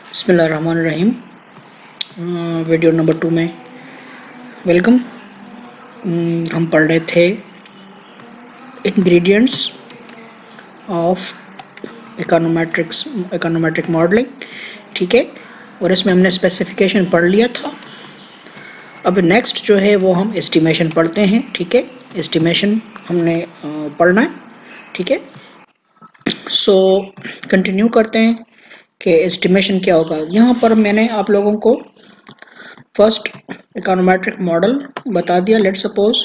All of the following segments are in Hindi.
बिस्मिल्लाहिर्रहमानिर्रहीम। वीडियो नंबर 2 में वेलकम। हम पढ़ रहे थे इंग्रेडिएंट्स ऑफ इकोनोमेट्रिक मॉडलिंग, ठीक है, और इसमें हमने स्पेसिफिकेशन पढ़ लिया था। अब नेक्स्ट जो है वो हम एस्टिमेशन पढ़ते हैं, ठीक है। एस्टिमेशन हमने पढ़ना है, ठीक है। सो कंटिन्यू करते हैं कि एस्टिमेशन क्या होगा। यहाँ पर मैंने आप लोगों को फर्स्ट इकोनोमेट्रिक मॉडल बता दिया। लेट सपोज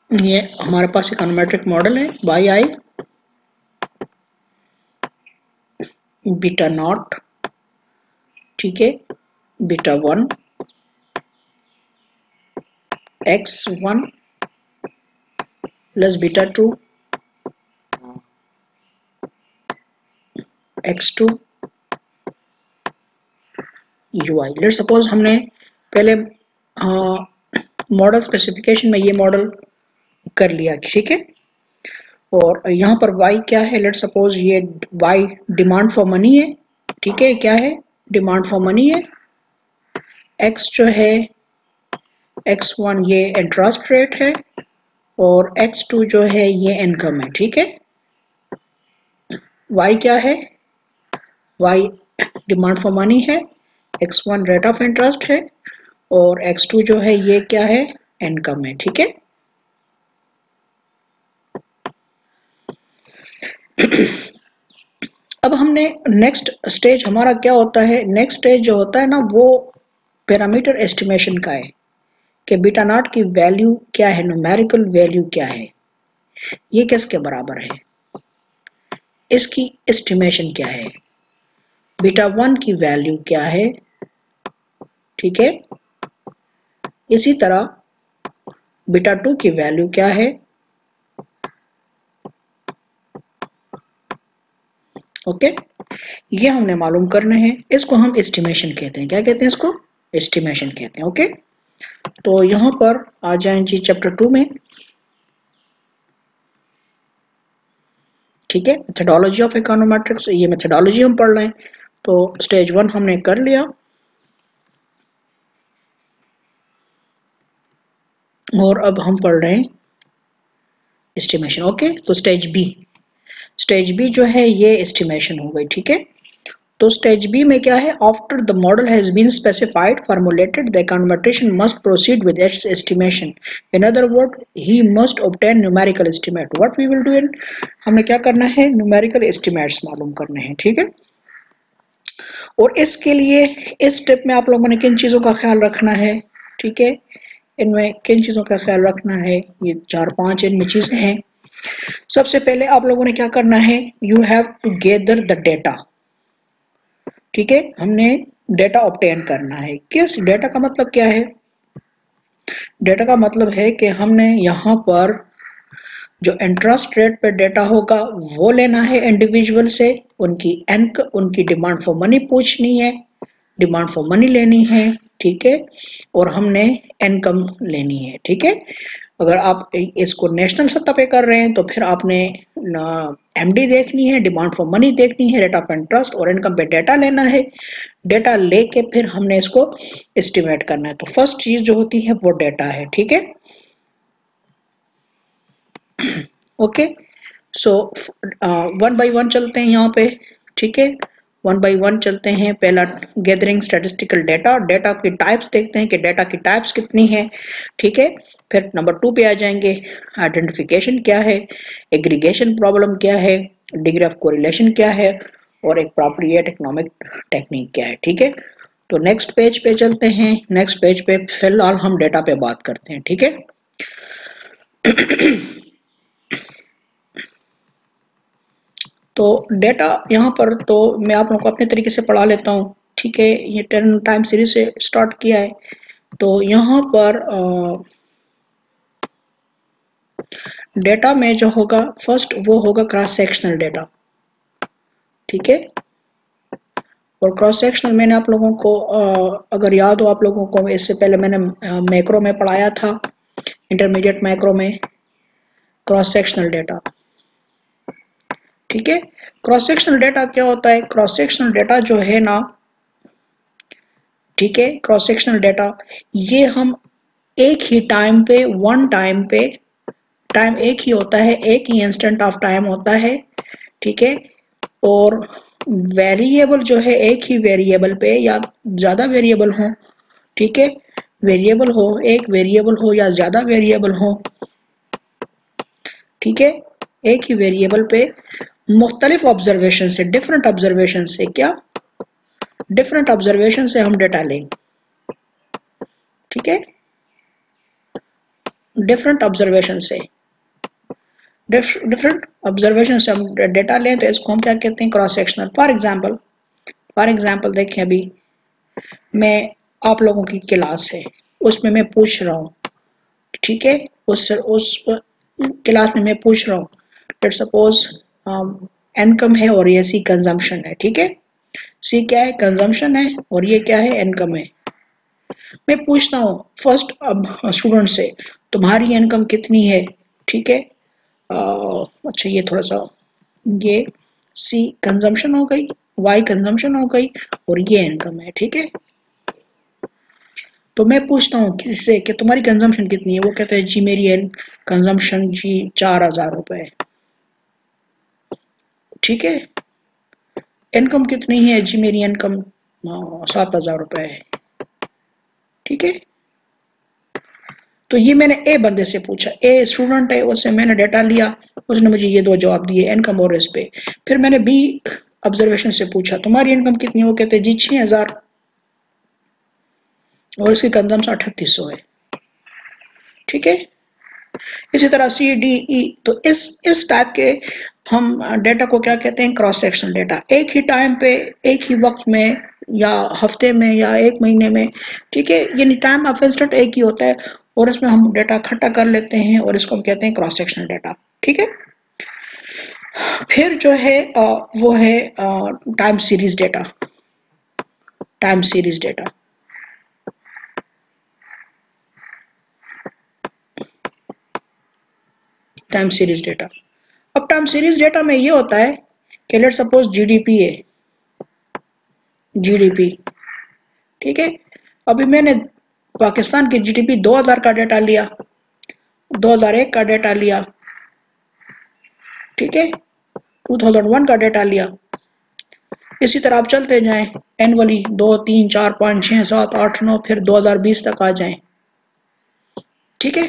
ये हमारे पास इकोनोमेट्रिक मॉडल है वाई आई बीटा नॉट, ठीक है, beta 1 x1 plus beta 2 x2 ui। Let suppose हमने पहले मॉडल स्पेसिफिकेशन में ये मॉडल कर लिया, ठीक है। और यहाँ पर y क्या है, लेट सपोज ये y डिमांड फॉर मनी है, ठीक है। क्या है? डिमांड फॉर मनी है। x जो है x1 ये इंटरेस्ट रेट है और x2 जो है ये इनकम है, ठीक है। y क्या है? y डिमांड फॉर मनी है, x1 रेट ऑफ इंटरेस्ट है और x2 जो है ये क्या है? इनकम है, ठीक है। अब हमने नेक्स्ट स्टेज हमारा क्या होता है, नेक्स्ट स्टेज जो होता है ना वो पैरामीटर एस्टिमेशन का है कि बीटा नॉट की वैल्यू क्या है, न्यूमेरिकल वैल्यू क्या है, ये किसके बराबर है, इसकी एस्टिमेशन क्या है, बीटा 1 की वैल्यू क्या है, ठीक है। इसी तरह बीटा 2 की वैल्यू क्या है, ओके। ये हमने मालूम करना है, इसको हम एस्टिमेशन कहते हैं। क्या कहते हैं इसको? एस्टिमेशन कहते हैं, ओके। तो यहां पर आ जाएं जी चैप्टर 2 में, ठीक है। मेथडोलॉजी ऑफ इकोनोमेट्रिक्स, ये मेथडोलॉजी हम पढ़ रहे हैं। तो स्टेज 1 हमने कर लिया और अब हम पढ़ रहे हैं एस्टिमेशन, ओके। तो स्टेज बी जो है ये एस्टिमेशन हो गई, ठीक है। तो स्टेज बी में क्या है? After the model has been specified formulated the econometrician must proceed with its estimation. In other word he must obtain numerical estimate. What we will do in, हमने क्या करना है? न्यूमेरिकल एस्टिमेट्स मालूम करने हैं, ठीक है। और इसके लिए इस स्टेप में आप लोगों ने किन चीजों का ख्याल रखना है, ठीक है। इनमें किन चीजों का ख्याल रखना है, ये 4-5 इनमें चीजें हैं। सबसे पहले आप लोगों ने क्या करना है? You have to gather the data, ठीक है। हमने डेटा ऑब्टेन करना है। किस डेटा का मतलब क्या है? डेटा का मतलब है कि हमने यहाँ पर जो इंटरेस्ट रेट पे डेटा होगा वो लेना है इंडिविजुअल से, उनकी डिमांड फॉर मनी पूछनी है, डिमांड फॉर मनी लेनी है, ठीक है। और हमने इनकम लेनी है, ठीक है। अगर आप इसको नेशनल सतह पे कर रहे हैं तो फिर आपने एमडी देखनी है, डिमांड फॉर मनी देखनी है, रेट ऑफ इंटरेस्ट और इनकम पे डेटा लेना है। डेटा लेके फिर हमने इसको एस्टिमेट करना है। तो फर्स्ट चीज जो होती है वो डेटा है, ठीक है। ओके, सो 1 बाय 1 चलते हैं यहाँ पे, ठीक है। 1 बाय 1 चलते हैं। पहला गैदरिंग स्टैटिस्टिकल डेटा, डेटा की टाइप्स देखते हैं कि डेटा की टाइप्स कितनी है, ठीक है। फिर नंबर 2 पे आ जाएंगे, आइडेंटिफिकेशन क्या है, एग्रीगेशन प्रॉब्लम क्या है, डिग्री ऑफ कोरिलेशन क्या है और एक एप्रोप्रिएट इकोनॉमिक टेक्निक क्या है, ठीक है। तो नेक्स्ट पेज पे चलते हैं। नेक्स्ट पेज पे फिलहाल हम डेटा पे बात करते हैं, ठीक है। तो डेटा यहाँ पर तो मैं आप लोगों को अपने तरीके से पढ़ा लेता हूँ, ठीक है। ये 10 टाइम सीरीज से स्टार्ट किया है। तो यहाँ पर डेटा में जो होगा फर्स्ट वो होगा क्रॉस सेक्शनल डेटा, ठीक है। और क्रॉस सेक्शनल मैंने आप लोगों को अगर याद हो आप लोगों को, इससे पहले मैंने मैक्रो में पढ़ाया था, इंटरमीडिएट मैक्रो में क्रॉस सेक्शनल डेटा, ठीक है। क्रॉस सेक्शनल डेटा क्या होता है? क्रॉस सेक्शनल डेटा जो है ना, ठीक है, क्रॉस सेक्शनल डेटा ये हम एक ही टाइम पे, वन टाइम पे, टाइम एक ही होता है, एक ही इंस्टेंट ऑफ टाइम होता है, ठीक है, और वेरिएबल जो है एक ही वेरिएबल पे या ज्यादा वेरिएबल हो, ठीक है, वेरिएबल हो, एक वेरिएबल हो या ज्यादा वेरिएबल हो, ठीक है, एक ही वेरिएबल पे मुख्तलिफ ऑब्जर्वेशन से, डिफरेंट ऑब्जर्वेशन से, क्या, डिफरेंट ऑब्जर्वेशन से हम डेटा लें, ठीक है, डिफरेंट ऑब्जर्वेशन से, डिफरेंट ऑब्जर्वेशन से हम डेटा लें तो इसको हम क्या कहते हैं? Cross sectional. फॉर एग्जांपल देखें, अभी मैं, आप लोगों की क्लास है, उसमें मैं पूछ रहा हूँ, ठीक है, उस क्लास में मैं पूछ रहा हूँ, लेट्स सपोज इनकम है और ये सी कंजम्पशन है, ठीक है, सी क्या है? कंजम्पशन है, और ये क्या है? इनकम है। मैं पूछता हूँ फर्स्ट अब स्टूडेंट से, तुम्हारी इनकम कितनी है, ठीक है, अच्छा ये थोड़ा सा, ये सी कंजम्पशन हो गई, वाई कंजम्पशन हो गई, और ये इनकम है, ठीक है। तो मैं पूछता हूँ किसी से कि तुम्हारी कंजम्पशन कितनी है, वो कहता है जी मेरी कंजम्पशन जी 4,000 रुपए, ठीक है। इनकम कितनी है जी? मेरी इनकम 7,000 रुपए है, ठीक है। तो ये मैंने ए बंदे से पूछा, ए स्टूडेंट है, उससे मैंने डेटा लिया, उसने मुझे ये दो जवाब दिए, इनकम और इस पे। फिर मैंने बी ऑब्जर्वेशन से पूछा, तुम्हारी इनकम कितनी है? वो कहते हैं जी 6,000, और इसकी कंजम्पशन 3800 है, ठीक है। इसी तरह सी डी ई, तो इस टाइप के हम डेटा को क्या कहते हैं? Cross sectional data. एक ही टाइम पे, एक ही वक्त में, या हफ्ते में, या एक महीने में, ठीक है, यानी टाइम ऑफ इंस्टेंट एक ही होता है, और इसमें हम डेटा इकट्ठा कर लेते हैं, और इसको हम कहते हैं क्रॉस सेक्शनल डेटा, ठीक है। फिर जो है वो है time series data. Time series data, time series data. अब टाइम सीरीज डेटा में ये होता है कि लेट सपोज जीडीपी है, जीडीपी, ठीक है। अभी मैंने पाकिस्तान की जीडीपी 2000 का डेटा लिया, 2001 का डेटा लिया, ठीक है, 2001 का डेटा लिया। इसी तरह आप चलते जाएं एनुअली, 2 3 4 5 6 7 8 9, फिर 2020 तक आ जाएं, ठीक है,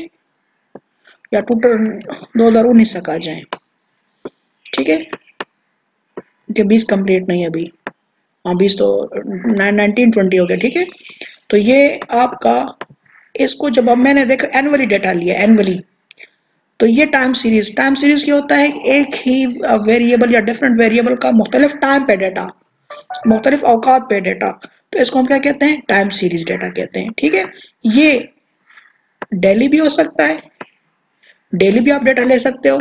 या टोटल 2019 तक आ जाएं, ठीक है, कि 20 कंप्लीट नहीं है अभी, हाँ 20 तो 19 20 हो गया, ठीक है। तो ये आपका, इसको जब अब मैंने देखा एनुअली डेटा लिया, एनुअली, तो ये टाइम सीरीज, टाइम सीरीज क्या होता है? एक ही वेरिएबल या डिफरेंट वेरिएबल का मुख्तलिफ टाइम पे डेटा, मुख्तलिफ औकात पे डेटा, तो इसको हम क्या कहते हैं? टाइम सीरीज डेटा कहते हैं, ठीक है। ये डेली भी हो सकता है, डेली भी आप डेटा ले सकते हो,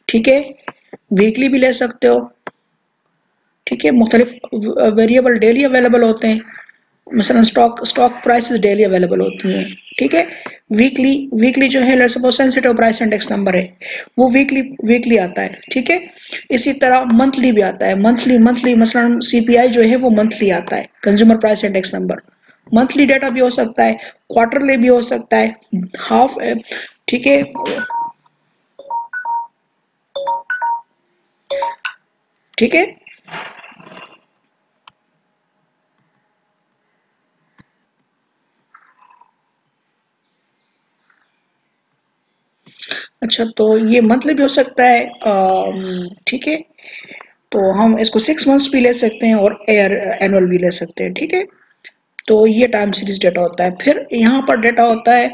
ठीक है, वीकली भी ले सकते हो, ठीक है, मुख्तलिफ वेरिएबल डेली अवेलेबल होते हैं, मसलन स्टॉक प्राइसेस डेली अवेलेबल होती हैं, ठीक है। वीकली जो है, let's suppose sensitive price index number है, वो वीकली आता है, ठीक है। इसी तरह मंथली भी आता है, मंथली मसलन सीपीआई जो है वो मंथली आता है, consumer price index number, monthly data भी हो सकता है, क्वार्टरली भी हो सकता है, हाफ, ठीक है, ठीक है। अच्छा, तो ये मंथली भी हो सकता है, ठीक है। तो हम इसको 6 मंथ्स भी ले सकते हैं और एनुअल भी ले सकते हैं, ठीक है। तो ये टाइम सीरीज डेटा होता है। फिर यहाँ पर डेटा होता है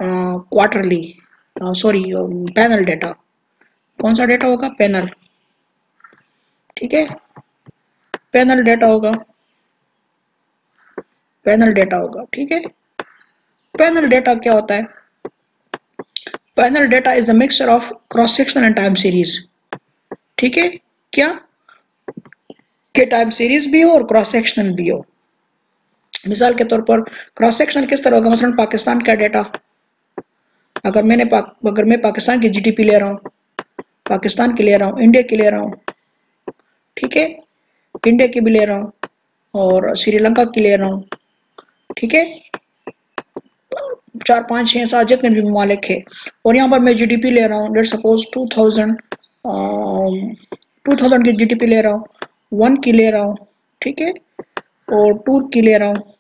क्वार्टरली, सॉरी, पैनल डेटा। कौन सा डेटा होगा? पैनल, ठीक है, पैनल डेटा होगा, पैनल डेटा होगा, ठीक है। पैनल डेटा क्या होता है? Panel data is the mixture of cross section and time series, ठीक है। क्या कि टाइम सीरीज भी हो और क्रॉस सेक्शनल भी हो। मिसाल के तौर पर क्रॉस सेक्शनल किस तरह होगा? मसलन पाकिस्तान का डेटा, अगर मैं पाकिस्तान की जीडीपी ले रहा हूँ, पाकिस्तान की ले रहा हूँ, इंडिया की ले रहा हूँ, ठीक है, इंडिया की भी ले रहा हूँ और श्रीलंका की ले रहा हूँ, ठीक है, 4 5 6 7 जितने भी ममालिक है। और यहाँ पर मैं जीडीपी ले रहा हूँ, लेट्स सपोज 2000 की जीडीपी ले रहा हूँ, 1 की ले रहा हूँ, ठीक है, और 2 की ले रहा हूँ,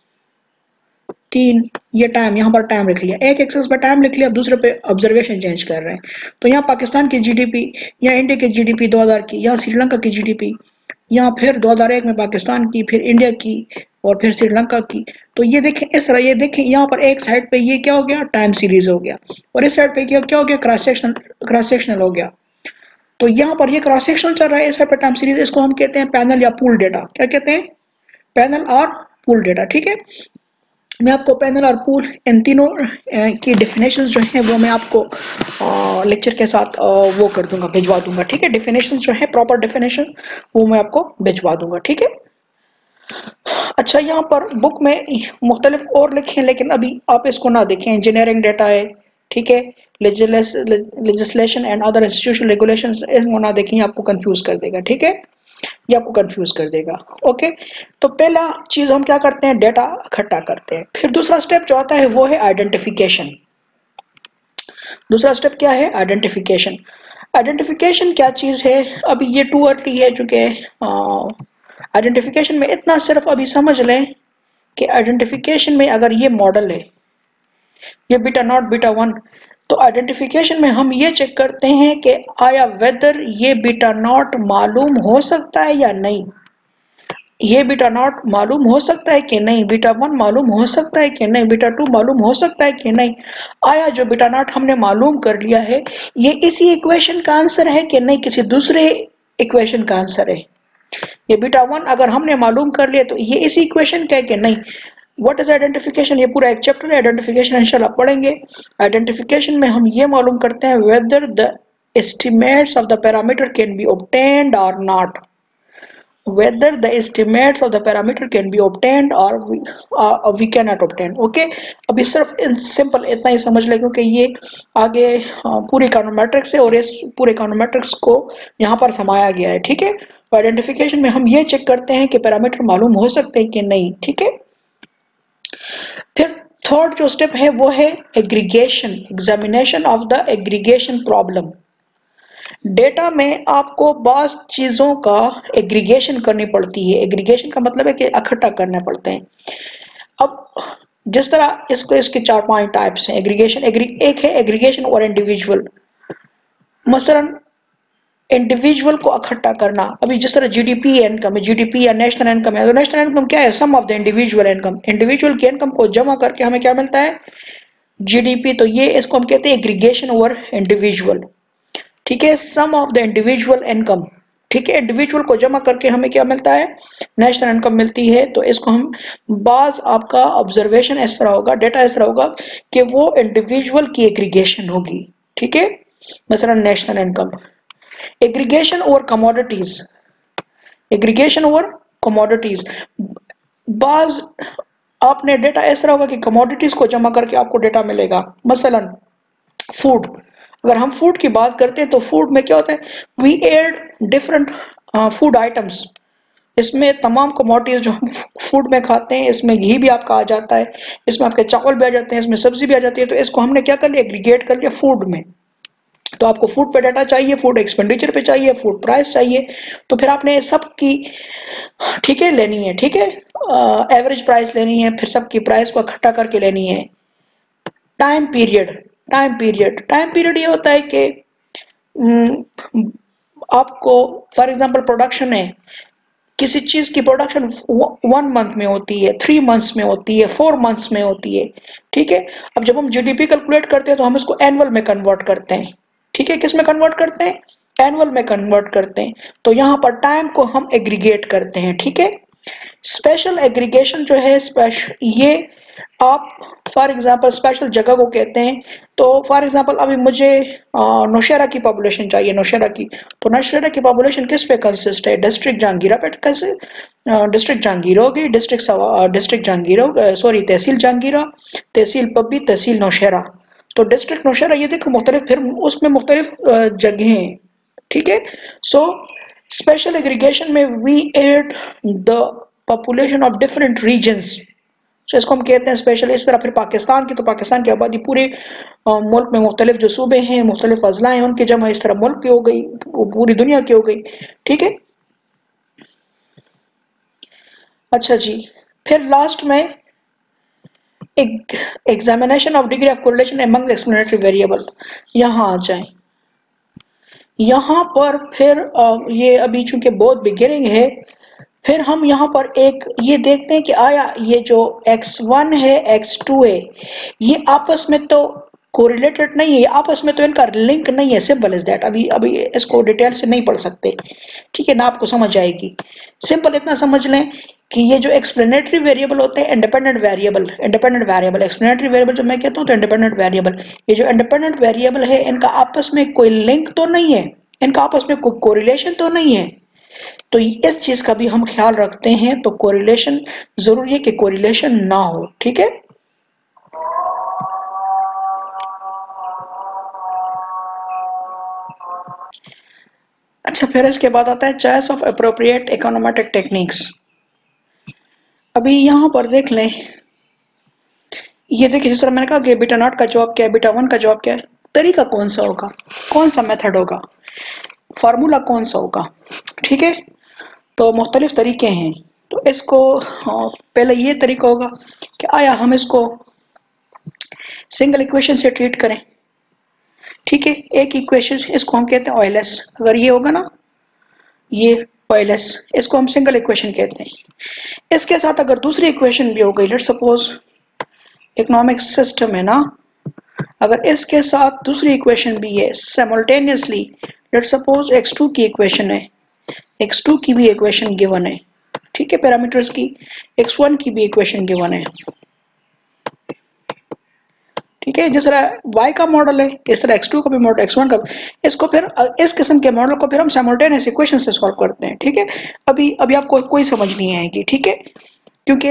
3, ये टाइम यहाँ पर टाइम लिख लिया, एक एक्सेस पे टाइम लिख लिया, अब दूसरे पे ऑब्जर्वेशन चेंज कर रहे हैं। तो यहाँ पाकिस्तान की जीडीपी या इंडिया की जीडीपी 2000 की, या श्रीलंका की जीडीपी, यहाँ फिर 2001 में पाकिस्तान की, फिर इंडिया की और फिर श्रीलंका की। तो ये देखें इस तरह, ये देखें यहाँ पर एक साइड पे ये क्या हो गया, टाइम सीरीज हो गया, और इस साइड पे क्या हो गया, क्रॉस सेक्शनल हो गया। तो यहाँ पर ये क्रॉस सेक्शनल चल रहा है, इस साइड पे टाइम सीरीज, इसको हम कहते हैं पैनल या पूल डेटा। क्या कहते हैं, पैनल और पूल डेटा, ठीक है। मैं आपको पैनल और पूल इन तीनों की डेफिनेशंस जो हैं वो मैं आपको लेक्चर के साथ वो कर दूंगा, भिजवा दूंगा, ठीक है। डेफिनेशंस जो है, प्रॉपर डेफिनेशन वो मैं आपको भिजवा दूंगा, ठीक है। अच्छा, यहाँ पर बुक में मुख्तलिफ और लिखे हैं, लेकिन अभी आप इसको ना देखें। इंजीनियरिंग डेटा है, ठीक है, legislation and other institutional regulations, इसको ना देखें, आपको कंफ्यूज कर देगा, ठीक है, ये आपको कंफ्यूज कर देगा। ओके, तो पहला चीज हम क्या करते हैं, डेटा इकट्ठा करते हैं। फिर दूसरा स्टेप जो आता है वो है आइडेंटिफिकेशन। दूसरा स्टेप क्या है, आइडेंटिफिकेशन। आइडेंटिफिकेशन क्या चीज है, अभी ये टू अर्ली है, चूंकि आइडेंटिफिकेशन में इतना सिर्फ अभी समझ लें कि आइडेंटिफिकेशन में अगर ये मॉडल है, ये बीटा नॉट बीटा 1, तो आइडेंटिफिकेशन में हम ये चेक करते हैं कि आया वेदर ये बीटा नॉट मालूम हो सकता है या नहीं, ये बीटा नॉट मालूम हो सकता है कि नहीं, बीटा 1 मालूम हो सकता है कि नहीं, बीटा 2 मालूम हो सकता है कि नहीं, आया जो बीटा नॉट हमने मालूम कर लिया है ये इसी इक्वेशन का आंसर है कि नहीं, किसी दूसरे इक्वेशन का आंसर है। ये बीटा 1 अगर हमने मालूम कर लिया तो ये इसी इक्वेशन का है कि नहीं। व्हाट इज आइडेंटिफिकेशन, ये पूरा एक चैप्टर है आइडेंटिफिकेशन, इंशाल्लाह पढ़ेंगे। आइडेंटिफिकेशन में हम ये मालूम करते हैं whether the estimates of the parameter can be obtained और not, whether the estimates of the parameter can be obtained or we cannot obtain। Okay, अभी सिर्फ सिंपल इतना ही समझ लें, क्योंकि ये आगे पूरी इकोनोमेट्रिक्स है और इस पूरे इकोनोमेट्रिक्स को यहाँ पर समाया गया है, ठीक है। तो आइडेंटिफिकेशन में हम ये चेक करते हैं कि पैरामीटर मालूम हो सकते हैं कि नहीं, ठीक है। फिर थर्ड जो स्टेप है वो है aggregation, examination of the aggregation problem. Data में आपको बास चीजों का एग्रीगेशन करनी पड़ती है। एग्रीगेशन का मतलब है कि इकट्ठा करना पड़ते हैं। अब जिस तरह इसके 4-5 टाइप्स हैं एग्रीगेशन। एक है एग्रीगेशन और इंडिविजुअल। मसलन इंडिविजुअल को इकट्ठा करना, अभी जिस तरह जीडीपी इनकम है, जीडीपी या नेशनल इनकम है, तो नेशनल इनकम क्या है, sum of the individual income. Individual की इनकम को जमा करके हमें क्या मिलता है, जीडीपी। तो ये इसको हम कहते हैं एग्रीगेशन ओवर इंडिविजुअल, ठीक है, sum of the individual income, ठीक है। इंडिविजुअल को जमा करके हमें क्या मिलता है, नेशनल इनकम मिलती है। तो इसको हम बाज आपका ऑब्जर्वेशन इस तरह होगा, डेटा इस तरह होगा कि वो इंडिविजुअल की एग्रीगेशन होगी, ठीक है, मसलन national income. Aggregation over commodities, aggregation over commodities, बाज आपने डेटा इस तरह होगा कि कमोडिटीज को जमा करके आपको डेटा मिलेगा। मसलन फूड, अगर हम फूड की बात करते हैं तो फूड में क्या होता है, we add different food items. इसमें तमाम कमोडिटीज जो हम फूड में खाते हैं, इसमें घी भी आपका आ जाता है, इसमें आपके चावल भी आ जाते हैं, इसमें सब्जी भी आ जाती है। तो इसको हमने क्या कर लिया, एग्रीगेट कर लिया फूड में। तो आपको फूड पे डाटा चाहिए, फूड एक्सपेंडिचर पे चाहिए, फूड प्राइस चाहिए, तो फिर आपने सबकी, ठीक है, लेनी है, ठीक है, एवरेज प्राइस लेनी है, फिर सबकी प्राइस को इकट्ठा करके लेनी है। टाइम पीरियड, टाइम पीरियड ये होता है कि आपको फॉर एग्जांपल प्रोडक्शन है, किसी चीज की प्रोडक्शन 1 मंथ में होती है, 3 मंथ्स में होती है, 4 मंथ्स में होती है, ठीक है। अब जब हम जीडीपी कैलकुलेट करते हैं तो हम इसको एनुअल में कन्वर्ट करते हैं, ठीक है। किस में कन्वर्ट करते हैं, एनुअल में कन्वर्ट करते हैं। तो यहाँ पर टाइम को हम एग्रीगेट करते हैं, ठीक है। स्पेशल एग्रीगेशन जो है, ये आप फॉर एग्जांपल स्पेशल जगह को कहते हैं। तो फॉर एग्जांपल अभी मुझे नौशहरा की पॉपुलेशन चाहिए, नौशहरा की, तो नौशहरा की पॉपुलेशन किस पे कंसिस्ट है, डिस्ट्रिक्ट जहांगीरा पे कैसे, डिस्ट्रिक्ट जहांगीर होगी, डिस्ट्रिक्ट जहांगीर, सॉरी तहसील जहांगीरा, तहसील पब्बी, तहसील नौशहरा। तो डिस्ट्रिक्ट नौशहरा, ये देखो मुख्तलिफ, फिर उसमें मुख्तलिफ जगह ठीक है। सो स्पेशल एग्रीगेशन में we add the population of different regions, तो इसको हम कहते हैं स्पेशल। इस तरह फिर पाकिस्तान की, तो पाकिस्तान की आबादी पूरे मुल्क में मुख्तलिफ जो सूबे हैं, मुख्तलिफ अजला हैं, उनकी जमा इस तरह मुल्क की हो गई, वो पूरी दुनिया की हो गई, ठीक है। अच्छा जी, फिर लास्ट में एक examination of degree of correlation among explanatory variable, यहाँ आ जाए। यहाँ पर फिर ये अभी चूंकि बहुत बिगिनिंग है, फिर हम यहाँ पर एक ये देखते हैं कि आया ये जो x1 है x2 है, ये आपस में तो कोरिलेटेड नहीं है, आपस में तो इनका लिंक नहीं है। Simple is that. अभी अभी इसको डिटेल से नहीं पढ़ सकते, ठीक है ना, आपको समझ आएगी। सिंपल इतना समझ लें कि ये जो एक्सप्लेनेटरी वेरिएबल होते हैं, इंडिपेंडेंट वेरिएबल, एक्सप्लेनेटरी वेरिएबल जो मैं कहता हूँ तो इंडिपेंडेंट वेरिएबल, ये जो इंडिपेंडेंट वेरिएबल है इनका आपस में कोई लिंक तो नहीं है, इनका आपस में कोई कोरिलेशन तो नहीं है। तो इस चीज का भी हम ख्याल रखते हैं, तो कोरिलेशन जरूरी है कि कोरिलेशन ना हो, ठीक है। अच्छा, फिर इसके बाद आता है choice of appropriate econometric techniques. अभी यहां पर देख लें, ये देखिए जिस तरह मैंने कहा कि बीटा नॉट का जवाब क्या है, बीटा वन का जवाब क्या है, तरीका कौन सा होगा, कौन सा मेथड होगा, फार्मूला कौन सा होगा, ठीक है। तो मुख्तलिफ तरीके हैं। तो इसको पहले ये तरीका होगा कि आया हम इसको सिंगल इक्वेशन से ट्रीट करें, ठीक है। एक इक्वेशन, इसको हम कहते हैं OLS, अगर ये होगा ना, ये OLS, इसको हम सिंगल इक्वेशन कहते हैं। इसके साथ अगर दूसरी इक्वेशन भी हो गई, लेट्स सपोज इकोनॉमिक सिस्टम है ना, अगर इसके साथ दूसरी इक्वेशन भी है साइमल्टेनियसली, लेट्स सपोज x2 की इक्वेशन है, x2 की भी इक्वेशन गिवन है, ठीक है, पैरामीटर्स की, x1 की भी इक्वेशन गिवन है, ठीक है। जिस तरह y का मॉडल है, इस तरह x2 का भी मॉडल, x1 का, इसको फिर इस किस्म के मॉडल को फिर हम साइमल्टेनियस इक्वेशन से सॉल्व करते हैं, ठीक है। अभी अभी आपको कोई समझ नहीं आएगी, ठीक है, क्योंकि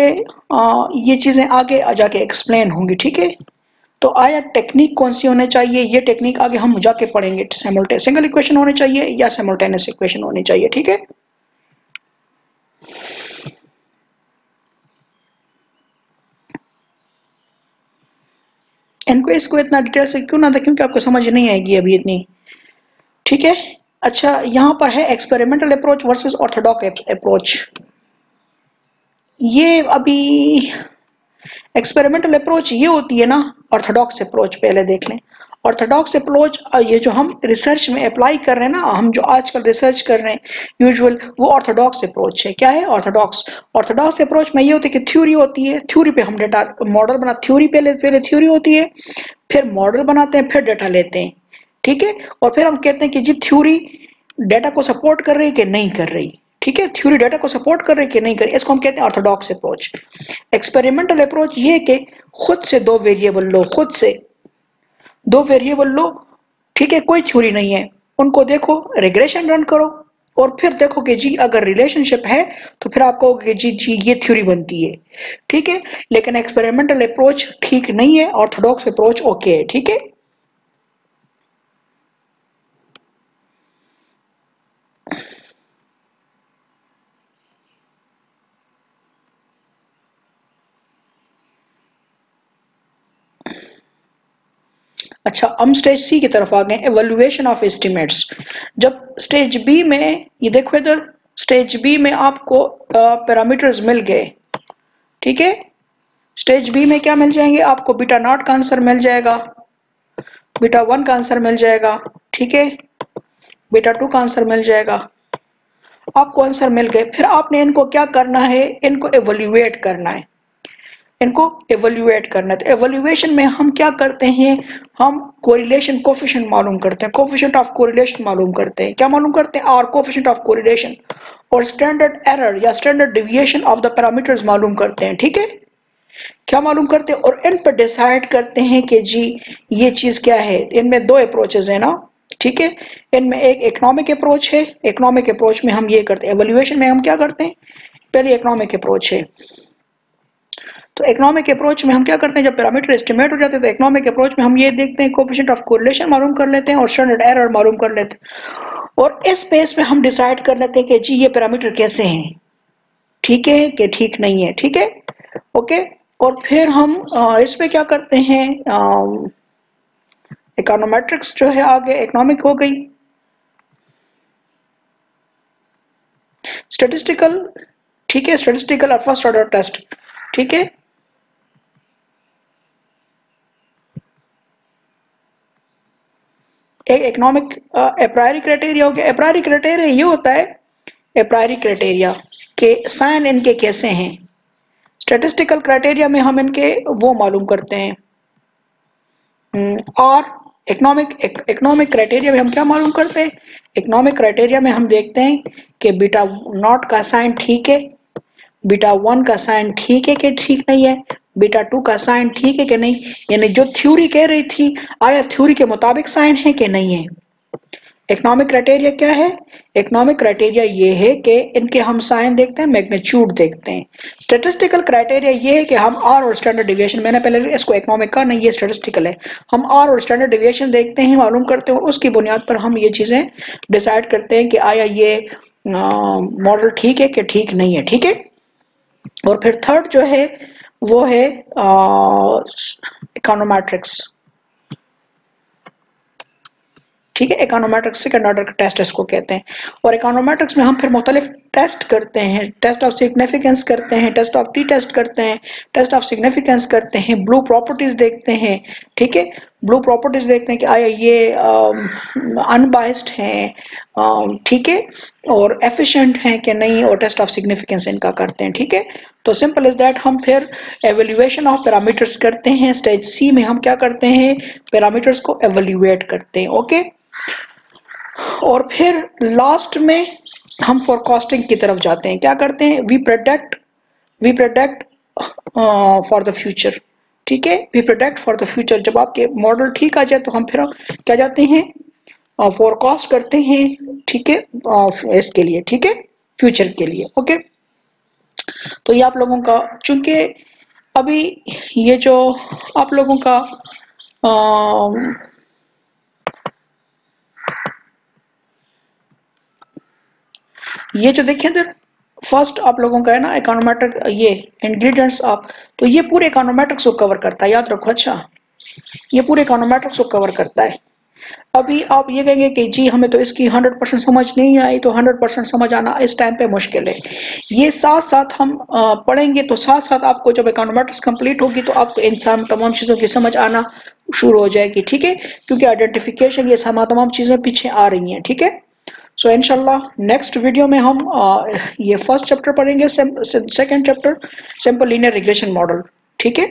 ये चीजें आगे जाके एक्सप्लेन होंगी, ठीक है। तो आया टेक्निक कौन सी होनी चाहिए, ये टेक्निक आगे हम जाके पढ़ेंगे। सिंगल इक्वेशन होनी चाहिए या साइमल्टेनियस इक्वेशन होनी चाहिए, ठीक है। इनको इसको इतना डिटेल से क्यों ना था, क्योंकि आपको समझ नहीं आएगी अभी इतनी, ठीक है। अच्छा, यहां पर है experimental approach versus Orthodox approach. ये अभी एक्सपेरिमेंटल अप्रोच ये होती है ना, ऑर्थोडॉक्स अप्रोच पहले देख लें। ऑर्थोडॉक्स अप्रोच ये जो हम रिसर्च में अप्लाई कर रहे हैं ना, हम जो आजकल रिसर्च कर रहे हैं यूजुअल, वो ऑर्थोडॉक्स अप्रोच है। क्या है ऑर्थोडॉक्स? ऑर्थोडॉक्स अप्रोच में ये होती है कि थ्योरी होती है, थ्योरी पे हम डेटा मॉडल बना, थ्योरी पहले थ्योरी होती है, फिर मॉडल बनाते हैं, फिर डेटा लेते हैं, ठीक है। और फिर हम कहते हैं कि जी थ्योरी डेटा को सपोर्ट कर रही है कि नहीं कर रही, ठीक है, थ्योरी डेटा को सपोर्ट कर रही है कि नहीं कर रही, इसको हम कहते हैं ऑर्थोडॉक्स अप्रोच। एक्सपेरिमेंटल अप्रोच ये कि खुद से दो वेरिएबल लो, खुद से दो वेरिएबल लो, ठीक है, कोई थ्योरी नहीं है, उनको देखो, रिग्रेशन रन करो, और फिर देखो कि जी अगर रिलेशनशिप है तो फिर आप कहोगे जी जी ये थ्योरी बनती है, ठीक है। लेकिन एक्सपेरिमेंटल अप्रोच ठीक नहीं है, ऑर्थोडॉक्स अप्रोच ओके है, ठीक है। अच्छा, हम स्टेज सी की तरफ आ गए, एवल्युएशन ऑफ एस्टिमेट्स। जब स्टेज बी में, ये देखो इधर, स्टेज बी में आपको पैरामीटर्स मिल गए, ठीक है। स्टेज बी में क्या मिल जाएंगे आपको? बीटा नॉट का आंसर मिल जाएगा, बीटा वन का आंसर मिल जाएगा, ठीक है, बीटा टू का आंसर मिल जाएगा, आपको आंसर मिल गए। फिर आपने इनको क्या करना है, इनको एवल्युएट करना है, इनको एवल्युएट करना है। तो एवल्युएशन में हम क्या करते हैं, हम कोरिलेशन कोफिशिएंट मालूम करते हैं, कोफिशिएंट ऑफ कोरिलेशन मालूम करते हैं। क्या मालूम करते हैं? और कोफिशिएंट ऑफ कोरिलेशन, और स्टैंडर्ड एरर या standard deviation of the parameters मालूम करते हैं, ठीक है। क्या मालूम करते हैं और इन पर डिसाइड करते हैं कि जी ये चीज क्या है। इनमें दो अप्रोचेस है ना, ठीक है, इनमें एक इकोनॉमिक अप्रोच है, इकोनॉमिक अप्रोच में हम ये करते हैं, एवल्युएशन में हम क्या करते हैं, पहले इकोनॉमिक अप्रोच है। तो इकोनॉमिक अप्रोच में हम क्या करते हैं, जब पैरामीटर एस्टिमेट हो जाते हैं तो इकोनॉमिक अप्रोच में हम ये देखते हैं कोएफिशिएंट ऑफ कोरिलेशन मालूम कर लेते हैं और स्टैंडर्ड एरर मालूम कर लेते हैं। और इस बेस पे हम डिसाइड कर लेते हैं कि जी ये पैरामीटर कैसे हैं, ठीक है कि ठीक नहीं है, ठीक है, ओके। और फिर हम इस पे क्या करते हैं, इकोनोमेट्रिक्स जो है आगे इकोनॉमिक हो गई, स्टैटिस्टिकल, ठीक है, स्टैटिस्टिकल और फर्स्ट ऑर्डर टेस्ट, ठीक है। एक इकोनॉमिक एप्रायरी क्राइटेरिया हो गया। एप्रायरी क्राइटेरिया ये होता है, एप्रायरी क्राइटेरिया के साइन इनके कैसे हैं। स्टैटिस्टिकल क्राइटेरिया में हम इनके वो मालूम करते हैं, और इकोनॉमिक क्राइटेरिया में हम क्या मालूम करते हैं, इकोनॉमिक क्राइटेरिया में हम देखते हैं कि बीटा नॉट का साइन ठीक है, बीटा 1 का साइन ठीक है कि ठीक नहीं है, बीटा 2 का साइन ठीक है कि नहीं, यानी जो थ्योरी कह रही थी आया थ्योरी के मुताबिक साइन है कि नहीं है। इकोनॉमिक क्राइटेरिया क्या है, इकोनॉमिक क्राइटेरिया ये है कि इनके हम साइन देखते हैं, मैग्नीट्यूड देखते हैं। स्टैटिस्टिकल क्राइटेरिया ये है कि हम आर और स्टैंडर्ड डिविएशन, मैंने पहले इसको इकोनॉमिक का नहीं, ये स्टैटिस्टिकल है, हम आर और स्टैंडर्ड डिविएशन देखते हैं, मालूम करते हैं, और उसकी बुनियाद पर हम ये चीजें डिसाइड करते हैं कि आया ये मॉडल ठीक है कि ठीक नहीं है, ठीक है। और फिर थर्ड जो है वो है इकोनोमेट्रिक्स, ठीक है, इकोनोमेट्रिक्स सेकंड ऑर्डर का टेस्ट इसको कहते हैं। और इकोनोमेट्रिक्स में हम फिर मुख्तलिफ टेस्ट करते हैं, टेस्ट ऑफ सिग्निफिकेंस करते हैं, टेस्ट ऑफ टी टेस्ट करते हैं, टेस्ट ऑफ सिग्निफिकेंस करते हैं, ब्लू प्रॉपर्टीज देखते हैं, ठीक है, ब्लू प्रॉपर्टीज देखते हैं कि आया ये अनबाइस्ड हैं, ठीक है, और एफिशिएंट हैं कि नहीं, और टेस्ट ऑफ सिग्निफिकेंस इनका करते हैं, ठीक है। तो सिंपल इज दैट, हम फिर एवेल्युएशन ऑफ पैरामीटर्स करते हैं। स्टेज सी में हम क्या करते हैं, पैरामीटर्स को एवेल्युएट करते हैं, ओके। और फिर लास्ट में हम फोरकास्टिंग की तरफ जाते हैं, क्या करते हैं, we predict for the future, ठीक है, we predict for the future. जब आपके मॉडल ठीक आ जाए तो हम फिर क्या जाते हैं, फोरकास्ट करते हैं, ठीक है, इसके लिए, ठीक है, फ्यूचर के लिए, ओके। तो ये आप लोगों का, चूंकि अभी ये जो आप लोगों का ये जो देखिए इधर फर्स्ट आप लोगों का है ना इकोनोमेट्रिक, ये इंग्रेडिएंट्स आप, तो ये पूरे इकोनोमेट्रिक्स को कवर करता है, याद रखो, अच्छा, ये पूरे इकोनोमेट्रिक्स को कवर करता है। अभी आप ये कहेंगे कि जी हमें तो इसकी 100% समझ नहीं आई, तो 100% समझ आना इस टाइम पे मुश्किल है। ये साथ साथ हम पढ़ेंगे, तो साथ साथ आपको जब इकोनोमेट्रिक्स कंप्लीट होगी तो आपको इन तमाम चीज़ों की समझ आना शुरू हो जाएगी, ठीक है, क्योंकि आइडेंटिफिकेशन ये तमाम चीज़ें पीछे आ रही हैं, ठीक है। सो इंशाल्लाह नेक्स्ट वीडियो में हम ये फर्स्ट चैप्टर पढ़ेंगे, second chapter simple linear regression model, ठीक है।